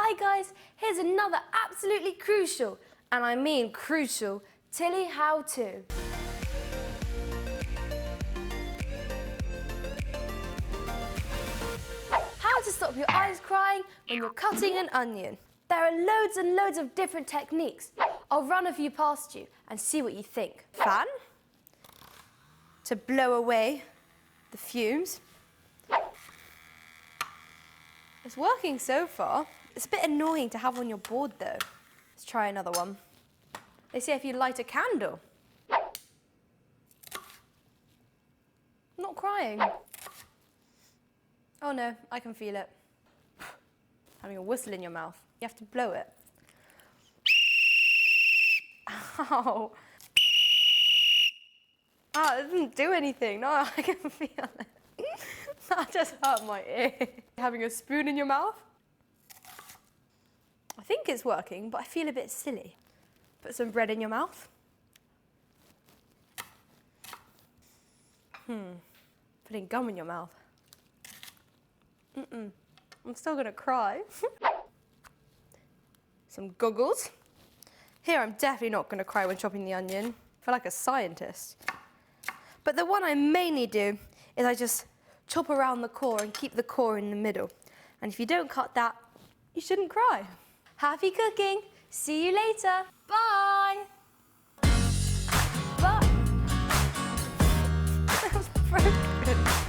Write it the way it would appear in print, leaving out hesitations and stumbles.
Hi guys, here's another absolutely crucial, and I mean crucial, Tilly how-to. How to stop your eyes crying when you're cutting an onion. There are loads and loads of different techniques. I'll run a few past you and see what you think. Fan, to blow away the fumes. It's working so far. It's a bit annoying to have on your board though. Let's try another one. They say if you light a candle. Not crying. Oh no, I can feel it. Having a whistle in your mouth. You have to blow it. Ow. Ah, it didn't do anything. No, I can feel it. That just hurt my ear. Having a spoon in your mouth? I think it's working, but I feel a bit silly. Put some bread in your mouth. Putting gum in your mouth. I'm still gonna cry. Some goggles. Here, I'm definitely not gonna cry when chopping the onion. I feel like a scientist. But the one I mainly do is I just chop around the core and keep the core in the middle. And if you don't cut that, you shouldn't cry. Happy cooking. See you later. Bye. Bye. That was broken.